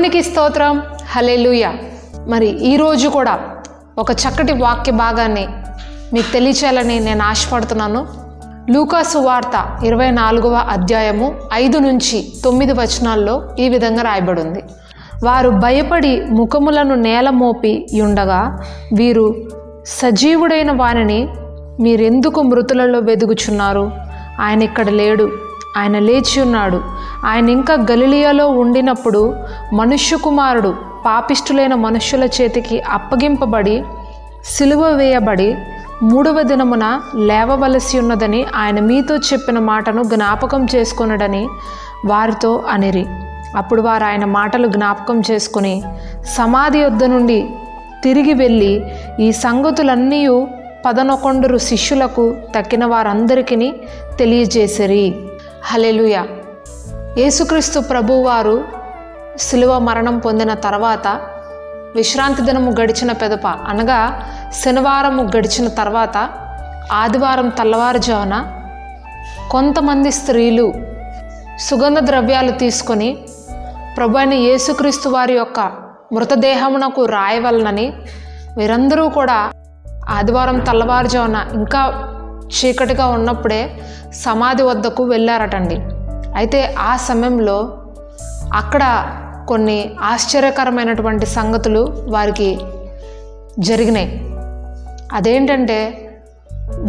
దేవునికి స్తోత్రం. హల్లెలూయా. మరి ఈరోజు కూడా ఒక చక్కటి వాక్య భాగాన్ని మీకు తెలియచేయాలని నేను ఆశపడుతున్నాను. లూకా సువార్త 24వ అధ్యాయము 5 నుంచి 9 వచనాల్లో ఈ విధంగా రాయబడి ఉంది. వారు భయపడి ముఖములను నేల మోపి ఉండగా వీరు సజీవుడైన వారిని మీరెందుకు మృతులలో వెదుగుచున్నారు? ఆయన ఇక్కడ లేడు, ఆయన లేచి ఉన్నాడు. ఆయన ఇంకా గలిలియాలో ఉండినప్పుడు మనుష్య కుమారుడు పాపిష్టులైన మనుష్యుల చేతికి అప్పగింపబడి సిలువ వేయబడి 3వ దినమున లేవవలసి ఉన్నదని ఆయన మీతో చెప్పిన మాటను జ్ఞాపకం చేసుకొనడని వారితో అనిరి. అప్పుడు వారు ఆయన మాటలు జ్ఞాపకం చేసుకుని సమాధి యొద్ద నుండి తిరిగి వెళ్ళి ఈ సంగతులన్నీ 11 శిష్యులకు తక్కిన వారందరికీ తెలియజేసిరి. హల్లెలూయా. యేసుక్రీస్తు ప్రభువారు శిలువ మరణం పొందిన తర్వాత విశ్రాంతి దినము గడిచిన పెదప అనగా శనివారము గడిచిన తర్వాత ఆదివారం తెల్లవారుజామున కొంతమంది స్త్రీలు సుగంధ ద్రవ్యాలు తీసుకొని ప్రభు అయిన యేసుక్రీస్తు వారి యొక్క మృతదేహమునకు రాయవలనని వీరందరూ కూడా ఆదివారం తెల్లవారుజామున ఇంకా చీకటిగా ఉన్నప్పుడే సమాధి వద్దకు వెళ్ళారటండి. అయితే ఆ సమయంలో అక్కడ కొన్ని ఆశ్చర్యకరమైనటువంటి సంగతులు వారికి జరిగినాయి. అదేంటంటే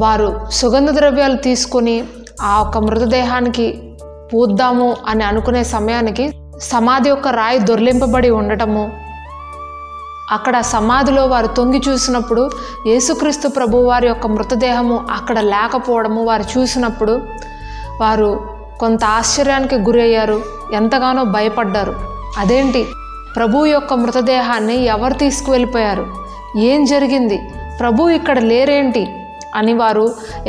వారు సుగంధ ద్రవ్యాలు తీసుకొని ఆ ఒక్క మృతదేహానికి పూద్దాము అని అనుకునే సమయానికి సమాధి యొక్క రాయి దొర్లింపబడి ఉండటము, అక్కడ సమాధిలో వారు తొంగి చూసినప్పుడు యేసుక్రీస్తు ప్రభు వారి యొక్క మృతదేహము అక్కడ లేకపోవడము వారు చూసినప్పుడు వారు కొంత ఆశ్చర్యానికి గురయ్యారు, ఎంతగానో భయపడ్డారు. అదేంటి, ప్రభు యొక్క మృతదేహాన్ని ఎవరు తీసుకువెళ్ళిపోయారు? ఏం జరిగింది? ప్రభు ఇక్కడ లేరేంటి అని వారు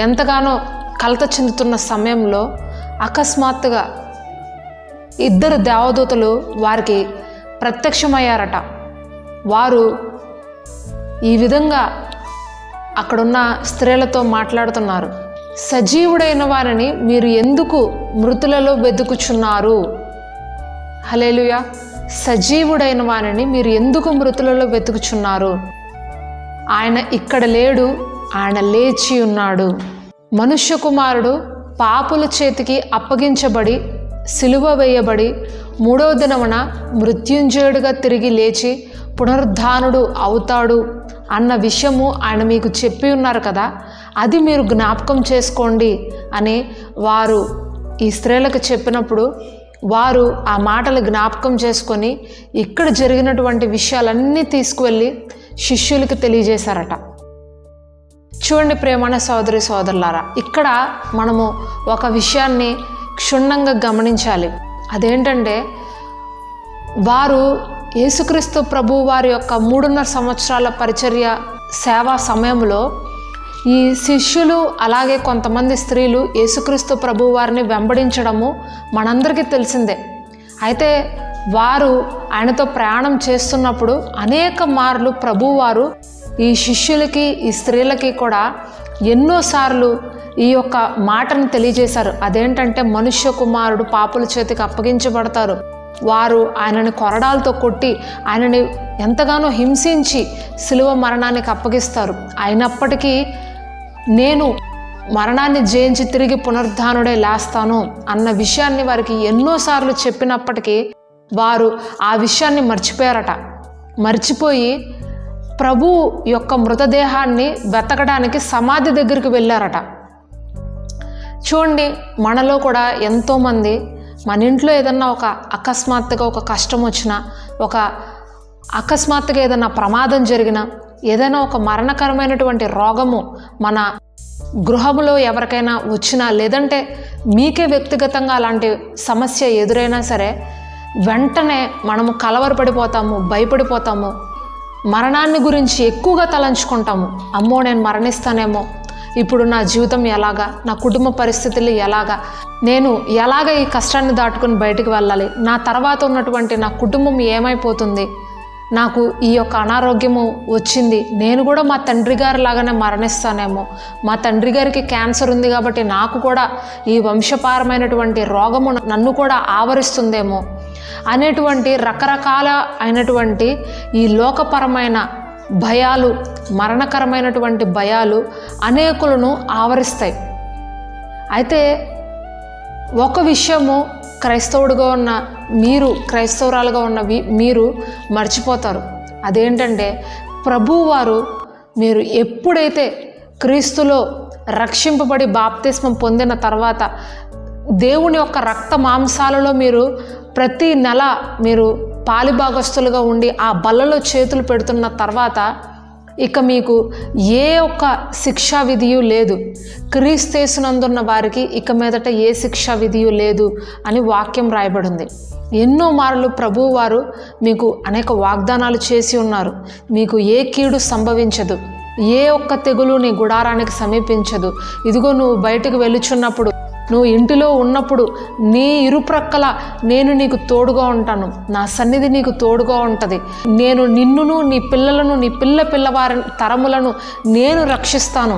ఎంతగానో కలత చెందుతున్న సమయంలో అకస్మాత్తుగా 2 దేవదూతలు వారికి ప్రత్యక్షమయ్యారట. వారు ఈ విధంగా అక్కడున్న స్త్రీలతో మాట్లాడుతున్నారు. సజీవుడైన వారిని మీరు ఎందుకు మృతులలో వెతుకుచున్నారు? హల్లెలూయా. సజీవుడైన వారిని మీరు ఎందుకు మృతులలో వెతుకుచున్నారు? ఆయన ఇక్కడ లేడు, ఆయన లేచి ఉన్నాడు. మనుష్య కుమారుడు పాపుల చేతికి అప్పగించబడి సిలువ వేయబడి 3వ దినమున మృత్యుంజయుడిగా తిరిగి లేచి పునరుద్ధానుడు అవుతాడు అన్న విషయము ఆయన మీకు చెప్పి ఉన్నారు కదా, అది మీరు జ్ఞాపకం చేసుకోండి అని వారు ఈ స్త్రీలకు చెప్పినప్పుడు వారు ఆ మాటలు జ్ఞాపకం చేసుకొని ఇక్కడ జరిగినటువంటి విషయాలన్నీ తీసుకువెళ్ళి శిష్యులకి తెలియజేశారట. చూడండి ప్రియమైన సోదరి సోదరులారా, ఇక్కడ మనము ఒక విషయాన్ని క్షుణ్ణంగా గమనించాలి. అదేంటంటే వారు యేసుక్రీస్తు ప్రభు వారి యొక్క 3.5 సంవత్సరాల పరిచర్య సేవా సమయంలో ఈ శిష్యులు అలాగే కొంతమంది స్త్రీలు యేసుక్రీస్తు ప్రభు వారిని వెంబడించడము మనందరికీ తెలిసిందే. అయితే వారు ఆయనతో ప్రయాణం చేస్తున్నప్పుడు అనేక మార్లు ప్రభువారు ఈ శిష్యులకి ఈ స్త్రీలకి కూడా ఎన్నోసార్లు ఈ యొక్క మాటను తెలియజేశారు. అదేంటంటే మనుష్య కుమారుడు పాపుల చేతికి అప్పగించబడతారు, వారు ఆయనని కొరడాలతో కొట్టి ఆయనని ఎంతగానో హింసించి సిలువ మరణానికి అప్పగిస్తారు. అయినప్పటికీ నేను మరణాన్ని జయించి తిరిగి పునరుద్ధానుడే లేస్తాను అన్న విషయాన్ని వారికి ఎన్నోసార్లు చెప్పినప్పటికీ వారు ఆ విషయాన్ని మర్చిపోయారట. మర్చిపోయి ప్రభు యొక్క మృతదేహాన్ని వెతకడానికి సమాధి దగ్గరికి వెళ్ళారట. చూడండి, మనలో కూడా ఎంతోమంది మన ఇంట్లో ఏదన్నా ఒక అకస్మాత్తుగా ఒక కష్టం వచ్చినా, ఒక అకస్మాత్తుగా ఏదైనా ప్రమాదం జరిగినా, ఏదైనా ఒక మరణకరమైనటువంటి రోగము మన గృహంలో ఎవరికైనా వచ్చినా, లేదంటే మీకే వ్యక్తిగతంగా అలాంటి సమస్య ఎదురైనా సరే వెంటనే మనము కలవరపడిపోతాము, భయపడిపోతాము, మరణాన్ని గురించి ఎక్కువగా తలంచుకుంటాము. అమ్మో నేను మరణిస్తానేమో, ఇప్పుడు నా జీవితం ఎలాగా, నా కుటుంబ పరిస్థితులు ఎలాగా, నేను ఎలాగ ఈ కష్టాన్ని దాటుకుని బయటికి వెళ్ళాలి, నా తర్వాత ఉన్నటువంటి నా కుటుంబం ఏమైపోతుంది నాకు ఈ యొక్క అనారోగ్యము వచ్చింది, నేను కూడా మా తండ్రి గారి లాగానే మరణిస్తానేమో, మా తండ్రి గారికి క్యాన్సర్ ఉంది కాబట్టి నాకు కూడా ఈ వంశపారమైనటువంటి రోగము నన్ను కూడా ఆవరిస్తుందేమో అనేటువంటి రకరకాల అయినటువంటి ఈ లోకపరమైన భయాలు, మరణకరమైనటువంటి భయాలు అనేకులను ఆవరిస్తాయి. అయితే ఒక విషయము క్రైస్తవుడిగా ఉన్న మీరు, క్రైస్తవురాలుగా ఉన్న మీరు మర్చిపోతారు. అదేంటంటే ప్రభువారు మీరు ఎప్పుడైతే క్రీస్తులో రక్షింపబడి బాప్తిస్మం పొందిన తర్వాత దేవుని యొక్క రక్త మాంసాలలో మీరు ప్రతి నెల మీరు పాలిభాగస్తులుగా ఉండి ఆ బల్లలో చేతులు పెడుతున్న తర్వాత ఇక మీకు ఏ ఒక్క శిక్షా విధియు లేదు. క్రీస్తేసునందున్న వారికి ఇక మీదట ఏ శిక్షా విధియు లేదు అని వాక్యం రాయబడింది. ఎన్నో మార్లు ప్రభువు వారు మీకు అనేక వాగ్దానాలు చేసి ఉన్నారు. మీకు ఏ కీడు సంభవించదు, ఏ ఒక్క తెగులు నీ గుడారానికి సమీపించదు. ఇదిగో నువ్వు బయటకు వెలుచున్నప్పుడు, నువ్వు ఇంటిలో ఉన్నప్పుడు నీ ఇరుప్రక్కల నేను నీకు తోడుగా ఉంటాను, నా సన్నిధి నీకు తోడుగా ఉంటుంది. నేను నిన్నును నీ పిల్లలను, నీ పిల్లవారి తరములను నేను రక్షిస్తాను.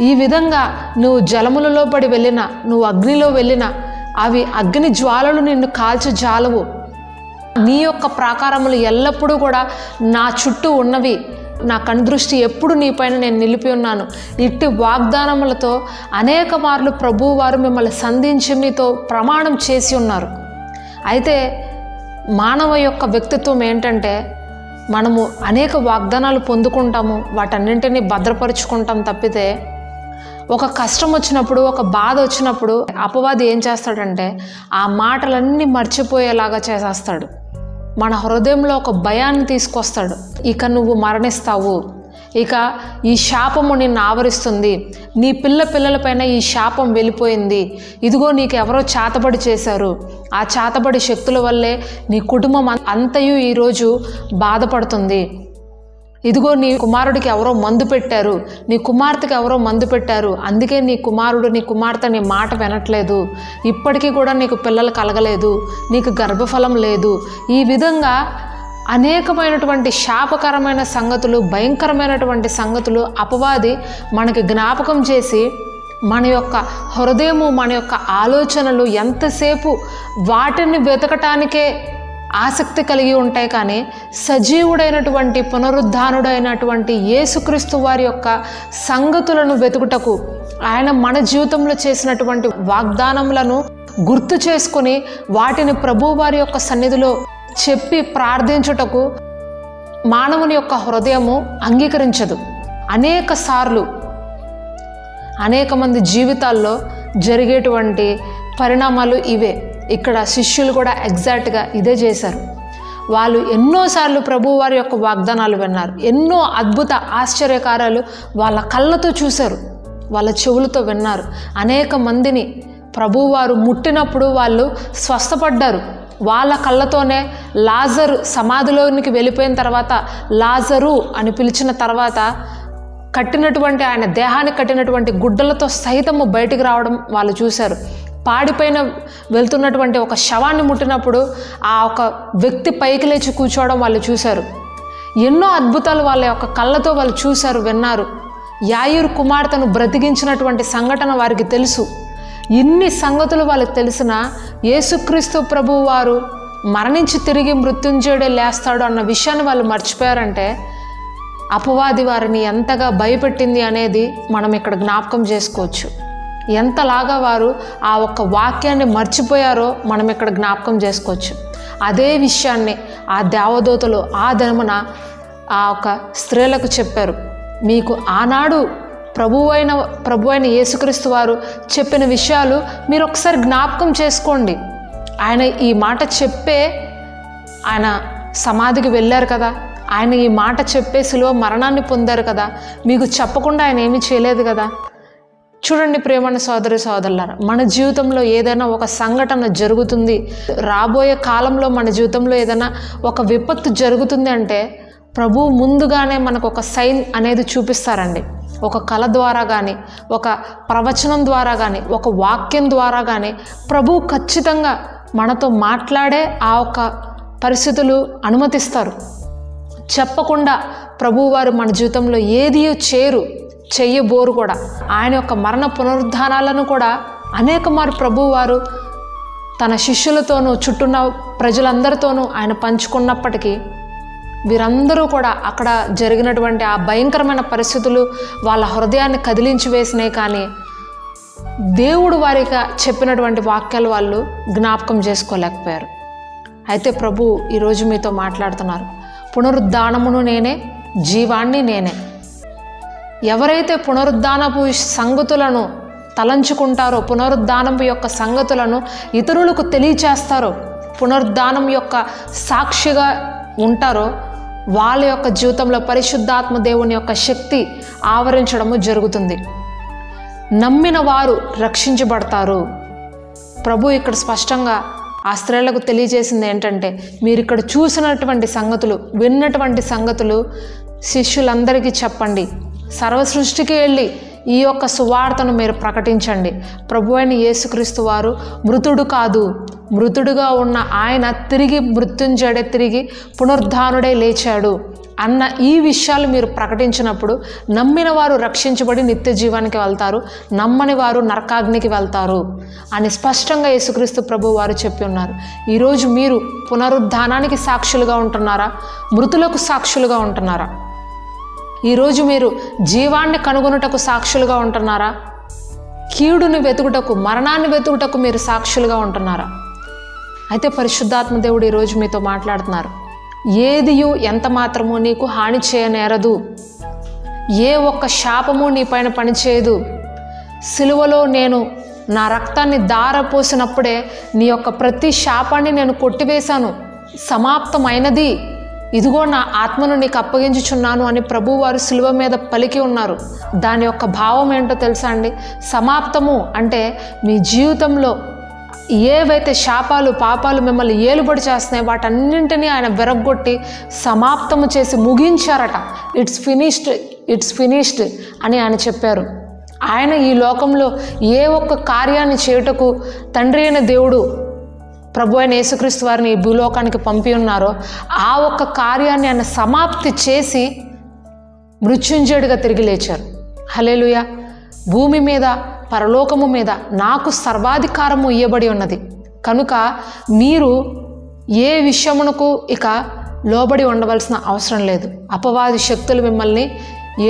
ఈ విధంగా నువ్వు జలములలో పడి వెళ్ళినా, నువ్వు అగ్నిలో వెళ్ళినా అవి అగ్ని జ్వాలలు నిన్ను కాల్చి జాలవు. నీ యొక్క ప్రాకారములు ఎల్లప్పుడూ కూడా నా చుట్టూ ఉన్నవి, నా కనుదృష్టి ఎప్పుడు నీ పైన నేను నిలిపి ఉన్నాను. ఇట్టి వాగ్దానములతో అనేక మార్లు ప్రభువు వారు మిమ్మల్ని సంధించి మీతో ప్రమాణం చేసి ఉన్నారు. అయితే మానవ యొక్క వ్యక్తిత్వం ఏంటంటే మనము అనేక వాగ్దానాలు పొందుకుంటాము, వాటన్నింటినీ భద్రపరుచుకుంటాం తప్పితే ఒక కష్టం వచ్చినప్పుడు, ఒక బాధ వచ్చినప్పుడు అపవాది ఏం చేస్తాడంటే ఆ మాటలన్నీ మర్చిపోయేలాగా చేసేస్తాడు. మన హృదయంలో ఒక భయాన్ని తీసుకొస్తాడు. ఇక నువ్వు మరణిస్తావు, ఇక ఈ శాపము నిన్ను ఆవరిస్తుంది, నీ పిల్లలపైన ఈ శాపం వెళ్ళిపోయింది, ఇదిగో నీకు ఎవరో చాతబడి చేశారు, ఆ చాతబడి శక్తుల వల్లే నీ కుటుంబం అంతయు ఈరోజు బాధపడుతుంది, ఇదిగో నీ కుమారుడికి ఎవరో మందు పెట్టారు, నీ కుమార్తెకి ఎవరో మందు పెట్టారు, అందుకే నీ కుమారుడు నీ కుమార్తె నీ మాట వినట్లేదు, ఇప్పటికీ కూడా నీకు పిల్లలు కలగలేదు, నీకు గర్భఫలం లేదు. ఈ విధంగా అనేకమైనటువంటి శాపకరమైన సంగతులు, భయంకరమైనటువంటి సంగతులు అపవాది మనకి జ్ఞాపకం చేసి మన యొక్క హృదయము, మన యొక్క ఆలోచనలు ఎంతసేపు వాటిని వెతకటానికే ఆసక్తి కలిగి ఉంటాయి. కానీ సజీవుడైనటువంటి పునరుద్ధానుడైనటువంటి యేసుక్రీస్తు వారి యొక్క సంగతులను వెతుకుటకు, ఆయన మన జీవితంలో చేసినటువంటి వాగ్దానములను గుర్తు చేసుకొని వాటిని ప్రభువు వారి యొక్క సన్నిధిలో చెప్పి ప్రార్థించుటకు మానవుని యొక్క హృదయము అంగీకరించదు. అనేక సార్లు అనేక మంది జీవితాల్లో జరిగేటువంటి పరిణామాలు ఇవే. ఇక్కడ శిష్యులు కూడా ఎగ్జాక్ట్గా ఇదే చేశారు. వాళ్ళు ఎన్నోసార్లు ప్రభు వారి యొక్క వాగ్దానాలు విన్నారు, ఎన్నో అద్భుత ఆశ్చర్యకార్యాలు వాళ్ళ కళ్ళతో చూశారు, వాళ్ళ చెవులతో విన్నారు. అనేక మందిని ప్రభువారు ముట్టినప్పుడు వాళ్ళు స్వస్థపడ్డారు. వాళ్ళ కళ్ళతోనే లాజరు సమాధిలోనికి వెళ్ళిపోయిన తర్వాత లాజరు అని పిలిచిన తర్వాత కట్టినటువంటి ఆయన దేహానికి కట్టినటువంటి గుడ్డలతో సహితము బయటికి రావడం వాళ్ళు చూశారు. పాడిపైన వెళ్తున్నటువంటి ఒక శవాన్ని ముట్టినప్పుడు ఆ ఒక వ్యక్తి పైకి లేచి కూర్చోవడం వాళ్ళు చూశారు. ఎన్నో అద్భుతాలు వాళ్ళ యొక్క కళ్ళతో వాళ్ళు చూశారు, విన్నారు. యాయిరు కుమార్తెను బ్రతికించినటువంటి సంఘటన వారికి తెలుసు. ఇన్ని సంగతులు వాళ్ళకి తెలిసిన యేసుక్రీస్తు ప్రభువు వారు మరణించి తిరిగి మృత్యుంజయుడే లేస్తాడు అన్న విషయాన్ని వాళ్ళు మర్చిపోయారంటే అపవాది వారిని ఎంతగా భయపెట్టింది అనేది మనం ఇక్కడ జ్ఞాపకం చేసుకోవచ్చు. ఎంతలాగా వారు ఆ ఒక్క వాక్యాన్ని మర్చిపోయారో మనం ఇక్కడ జ్ఞాపకం చేసుకోవచ్చు. అదే విషయాన్ని ఆ దేవదూతలు ఆ దినమున ఆ ఒక స్త్రీలకు చెప్పారు. మీకు ఆనాడు ప్రభు అయిన యేసుక్రీస్తు వారు చెప్పిన విషయాలు మీరు ఒకసారి జ్ఞాపకం చేసుకోండి. ఆయన ఈ మాట చెప్పే ఆయన సమాధికి వెళ్ళారు కదా, ఆయన ఈ మాట చెప్పే శిలువ మరణాన్ని పొందారు కదా, మీకు చెప్పకుండా ఆయన ఏమీ చేయలేదు కదా. చూడండి ప్రియమైన సోదరి సోదరులారా, మన జీవితంలో ఏదైనా ఒక సంఘటన జరుగుతుంది, రాబోయే కాలంలో మన జీవితంలో ఏదైనా ఒక విపత్తు జరుగుతుంది అంటే ప్రభువు ముందుగానే మనకు ఒక సైన్ అనేది చూపిస్తారండి. ఒక కళ ద్వారా కానీ, ఒక ప్రవచనం ద్వారా కానీ, ఒక వాక్యం ద్వారా కానీ ప్రభువు ఖచ్చితంగా మనతో మాట్లాడే ఆ ఒక పరిస్థితులు అనుమతిస్తారు. చెప్పకుండా ప్రభువారు మన జీవితంలో ఏది చెయ్యబోరు కూడా. ఆయన యొక్క మరణ పునరుద్ధానాలను కూడా అనేక మారు ప్రభువారు తన శిష్యులతోనూ చుట్టూన్న ప్రజలందరితోనూ ఆయన పంచుకున్నప్పటికీ వీరందరూ కూడా అక్కడ జరిగినటువంటి ఆ భయంకరమైన పరిస్థితులు వాళ్ళ హృదయాన్ని కదిలించి వేసినాయి. కానీ దేవుడు వారికి చెప్పినటువంటి వాక్యాలు వాళ్ళు జ్ఞాపకం చేసుకోలేకపోయారు. అయితే ప్రభు ఈరోజు మీతో మాట్లాడుతున్నారు. పునరుద్ధానమును నేనే, జీవాన్ని నేనే. ఎవరైతే పునరుద్ధానపు సంగతులను తలంచుకుంటారో, పునరుద్ధానపు యొక్క సంగతులను ఇతరులకు తెలియచేస్తారో, పునరుద్ధానం యొక్క సాక్షిగా ఉంటారో, వాళ్ళ యొక్క జీవితంలో పరిశుద్ధాత్మ దేవుని యొక్క శక్తి ఆవరించడము జరుగుతుంది. నమ్మిన వారు రక్షించబడతారు. ప్రభు ఇక్కడ స్పష్టంగా ఆ స్త్రీలకు తెలియజేసింది ఏంటంటే, మీరు ఇక్కడ చూసినటువంటి సంగతులు, విన్నటువంటి సంగతులు శిష్యులందరికీ చెప్పండి. సర్వ సృష్టికి వెళ్ళి ఈ యొక్క సువార్తను మీరు ప్రకటించండి. ప్రభు అయిన యేసుక్రీస్తు వారు మృతుడు కాదు, మృతుడుగా ఉన్న ఆయన తిరిగి మృత్యుంజడే, తిరిగి పునరుద్ధానుడై లేచాడు అన్న ఈ విషయాలు మీరు ప్రకటించినప్పుడు నమ్మిన వారు రక్షించబడి నిత్య జీవానికి వెళ్తారు, నమ్మని వారు నరకాగ్నికి వెళ్తారు అని స్పష్టంగా యేసుక్రీస్తు ప్రభు వారు చెప్పి ఉన్నారు. ఈరోజు మీరు పునరుద్ధానానికి సాక్షులుగా ఉంటున్నారా? మృతులకు సాక్షులుగా ఉంటున్నారా? ఈరోజు మీరు జీవాన్ని కనుగొనుటకు సాక్షులుగా ఉంటున్నారా? కీడుని వెతుకుటకు, మరణాన్ని వెతుకుటకు మీరు సాక్షులుగా ఉంటున్నారా? అయితే పరిశుద్ధాత్మ దేవుడు ఈరోజు మీతో మాట్లాడుతున్నారు. ఏదియు ఎంత మాత్రము నీకు హాని చేయనేరదు. ఏ ఒక్క శాపము నీ పైన పనిచేయదు. సిలువలో నేను నా రక్తాన్ని ధారపోసినప్పుడే నీ యొక్క ప్రతి శాపాన్ని నేను కొట్టివేశాను. సమాప్తమైనది, ఇదిగో నా ఆత్మను నీకు అప్పగించుచున్నాను అని ప్రభువారు సిలువ మీద పలికి ఉన్నారు. దాని యొక్క భావం ఏంటో తెలుసా అండి? సమాప్తము అంటే మీ జీవితంలో ఏవైతే శాపాలు, పాపాలు మిమ్మల్ని ఏలుబడి చేస్తున్నాయి వాటన్నింటినీ ఆయన విరగ్గొట్టి సమాప్తము చేసి ముగించారట. ఇట్స్ ఫినిష్డ్ అని ఆయన చెప్పారు. ఆయన ఈ లోకంలో ఏ ఒక్క కార్యాన్ని చేయుటకు తండ్రి అయిన దేవుడు ప్రభు అయిన యేసుక్రీస్తు వారిని ఈ భూలోకానికి పంపి ఉన్నారో ఆ ఒక్క కార్యాన్ని ఆయన సమాప్తి చేసి మృత్యుంజయుడిగా తిరిగి లేచారు. హల్లెలూయా. భూమి మీద పరలోకము మీద నాకు సర్వాధికారము ఇవ్వబడి ఉన్నది కనుక మీరు ఏ విషయమునకు ఇక లోబడి ఉండవలసిన అవసరం లేదు. అపవాది శక్తులు మిమ్మల్ని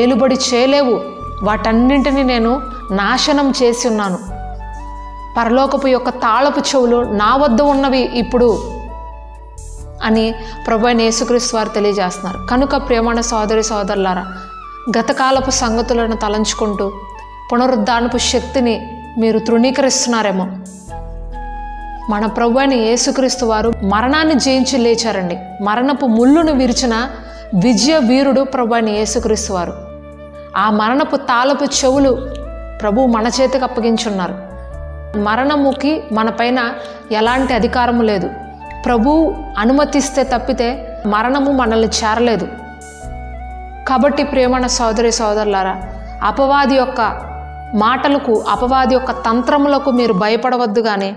ఏలుబడి చేయలేవు. వాటన్నింటినీ నేను నాశనం చేసి ఉన్నాను. పరలోకపు యొక్క తాళపు చెవులు నా వద్ద ఉన్నవి ఇప్పుడు అని ప్రభు అయిన యేసుక్రీస్తు వారు తెలియజేస్తున్నారు. కనుక ప్రియమైన సోదరి సోదరులారా, గతకాలపు సంగతులను తలంచుకుంటూ పునరుద్ధానపు శక్తిని మీరు తృణీకరిస్తున్నారేమో. మన ప్రభు అయిన యేసుక్రీస్తు వారు మరణాన్ని జయించి లేచారండి. మరణపు ముళ్ళును విరిచిన విజయ వీరుడు ప్రభు అయిన యేసుక్రీస్తు వారు. ఆ మరణపు తాళపు చెవులు ప్రభు మన చేతికి అప్పగించున్నారు. మరణముకి మన పైన ఎలాంటి అధికారము లేదు. ప్రభు అనుమతిస్తే తప్పితే మరణము మనల్ని చేరలేదు. కాబట్టి ప్రియమైన సోదరి సోదరులారా, అపవాది యొక్క మాటలకు, అపవాది యొక్క తంత్రములకు మీరు భయపడవద్దు. కానీ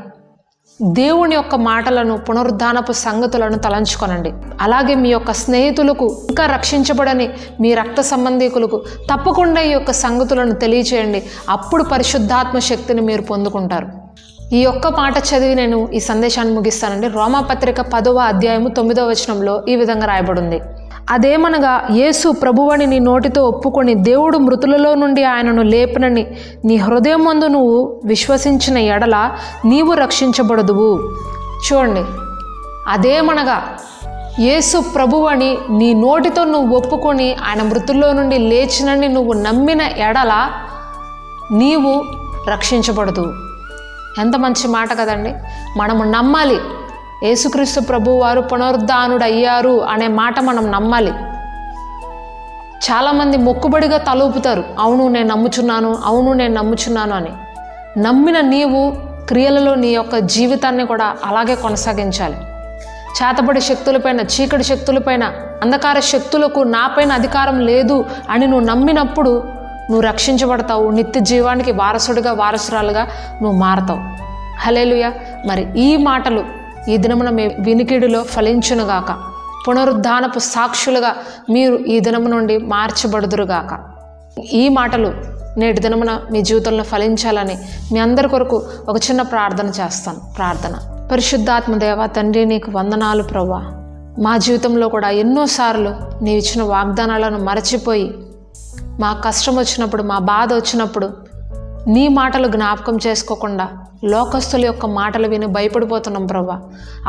దేవుని యొక్క మాటలను, పునరుద్ధానపు సంగతులను తలంచుకొనండి. అలాగే మీ యొక్క స్నేహితులకు, ఇంకా రక్షించబడని మీ రక్త సంబంధీకులకు తప్పకుండా ఈ యొక్క సంగతులను తెలియచేయండి. అప్పుడు పరిశుద్ధాత్మ శక్తిని మీరు పొందుకుంటారు. ఈ ఒక్క మాట చదివి నేను ఈ సందేశాన్ని ముగిస్తానండి. రోమాపత్రిక 10వ అధ్యాయము 9వ వచనంలో ఈ విధంగా రాయబడింది. అదేమనగా, యేసు ప్రభువని నీ నోటితో ఒప్పుకొని దేవుడు మృతులలో నుండి ఆయనను లేపినని నీ హృదయమందు నువ్వు విశ్వసించిన ఎడల నీవు రక్షించబడదువు. చూడండి, అదేమనగా యేసు ప్రభువని నీ నోటితో నువ్వు ఒప్పుకొని ఆయన మృతుల్లో నుండి లేచినని నువ్వు నమ్మిన ఎడల నీవు రక్షించబడదు. ఎంత మంచి మాట కదండి. మనము నమ్మాలి. యేసుక్రీస్తు ప్రభు వారు పునరుద్ధానుడు అయ్యారు అనే మాట మనం నమ్మాలి. చాలామంది మొక్కుబడిగా తలూపుతారు, అవును నేను నమ్ముచున్నాను, అవును నేను నమ్ముచున్నాను అని. నమ్మిన నీవు క్రియలలో నీ యొక్క జీవితాన్ని కూడా అలాగే కొనసాగించాలి. చేతబడి శక్తులపైన, చీకటి శక్తులపైన, అంధకార శక్తులకు నాపైన అధికారం లేదు అని నువ్వు నమ్మినప్పుడు నువ్వు రక్షించబడతావు. నిత్య జీవానికి వారసుడిగా, వారసురాలుగా నువ్వు మారతావు. హల్లెలూయా. మరి ఈ మాటలు ఈ దినమున మీ వినికిడిలో ఫలించునుగాక. పునరుద్ధానపు సాక్షులుగా మీరు ఈ దినము నుండి మార్చబడుదురుగాక. ఈ మాటలు నేటి దినమున మీ జీవితంలో ఫలించాలని మీ అందరి కొరకు ఒక చిన్న ప్రార్థన చేస్తాను. ప్రార్థన. పరిశుద్ధాత్మ దేవ తండ్రి, నీకు వందనాలు ప్రభువా. మా జీవితంలో కూడా ఎన్నోసార్లు నీవు ఇచ్చిన వాగ్దానాలను మరచిపోయి మా కష్టం వచ్చినప్పుడు, మా బాధ వచ్చినప్పుడు నీ మాటలు జ్ఞాపకం చేసుకోకుండా లోకస్తుల యొక్క మాటలు విని భయపడిపోతున్నాం ప్రభువా.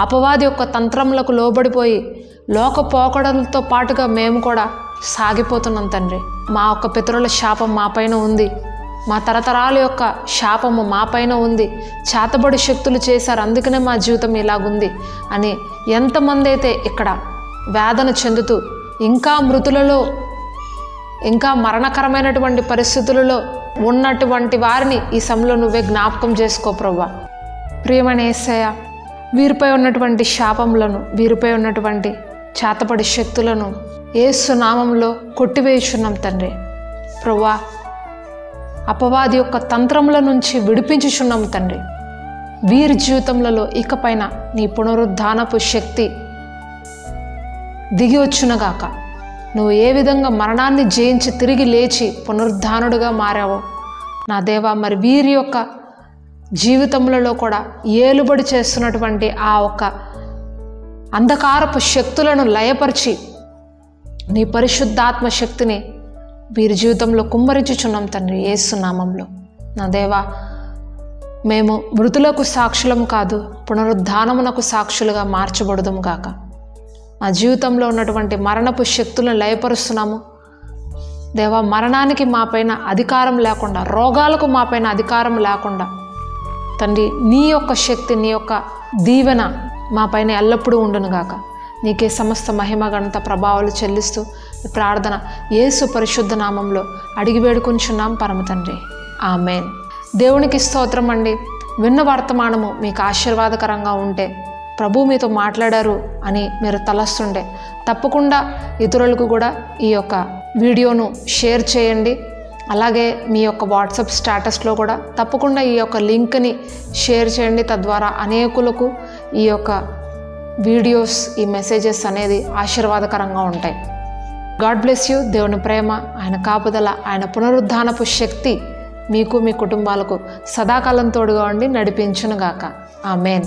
అపవాది యొక్క తంత్రములకు లోబడిపోయి లోక పోకడలతో పాటుగా మేము కూడా సాగిపోతున్నాం తండ్రి. మా యొక్క పితరుల శాపం మా పైన ఉంది, మా తరతరాల యొక్క శాపము మా పైన ఉంది, చేతబడి శక్తులు చేశారు అందుకనే మా జీవితం ఇలాగుంది అని ఎంతమంది అయితే ఇక్కడ వేదన చెందుతూ ఇంకా మృతులలో, ఇంకా మరణకరమైనటువంటి పరిస్థితులలో ఉన్నటువంటి వారిని ఈ సమయంలో నువ్వే జ్ఞాపకం చేసుకో ప్రభువా. ప్రియమైన యేసయ్య, వీరిపై ఉన్నటువంటి శాపములను, వీరిపై ఉన్నటువంటి చేతపడి శక్తులను యేసు నామంలో కొట్టివేయుచున్నాం తండ్రి. ప్రభువా, అపవాది యొక్క తంత్రముల నుంచి విడిపించుచున్నాం తండ్రి. వీరి జీవితంలో ఇకపైన నీ పునరుద్ధానపు శక్తి దిగి వచ్చునుగాక. నువ్వు ఏ విధంగా మరణాన్ని జయించి తిరిగి లేచి పునరుద్ధానుడుగా మారావో నా దేవా, మరి వీరి యొక్క జీవితంలో కూడా ఏలుబడి చేస్తున్నటువంటి ఆ ఒక్క అంధకారపు శక్తులను లయపరిచి నీ పరిశుద్ధాత్మ శక్తిని వీరి జీవితంలో కుమ్మరించుచున్నాం తండ్రి యేసు నామంలో. నా దేవా, మేము మృతులకు సాక్షులము కాదు, పునరుద్ధానమునకు సాక్షులుగా మార్చబడదుము గాక. మా జీవితంలో ఉన్నటువంటి మరణపు శక్తులను లయపరుస్తున్నాము దేవా. మరణానికి మాపైన అధికారం లేకుండా, రోగాలకు మాపైన అధికారం లేకుండా తండ్రి నీ యొక్క శక్తి, నీ యొక్క దీవెన మా పైన ఎల్లప్పుడూ ఉండునుగాక. నీకే సమస్త మహిమ ఘనత ప్రభావాలు చెల్లిస్తూ ఈ ప్రార్థన యేసు పరిశుద్ధ నామంలో అడిగి వేడుకుంటున్నాం పరమ తండ్రి, ఆమేన్. దేవునికి స్తోత్రం అండి. విన్న వర్తమానము మీకు ఆశీర్వాదకరంగా ఉంటే, ప్రభు మీతో మాట్లాడారు అని మీరు తలస్తుండే, తప్పకుండా ఇతరులకు కూడా ఈ యొక్క వీడియోను షేర్ చేయండి. అలాగే మీ యొక్క వాట్సాప్ స్టేటస్లో కూడా తప్పకుండా ఈ యొక్క లింక్ని షేర్ చేయండి. తద్వారా అనేకులకు ఈ యొక్క వీడియోస్, ఈ మెసేజెస్ అనేది ఆశీర్వాదకరంగా ఉంటాయి. God bless you. దేవుని ప్రేమ, ఆయన కాపుదల, ఆయన పునరుద్ధానపు శక్తి మీకు, మీ కుటుంబాలకు సదాకాలం తోడుగా ఉండి నడిపించునుగాక. ఆమేన్.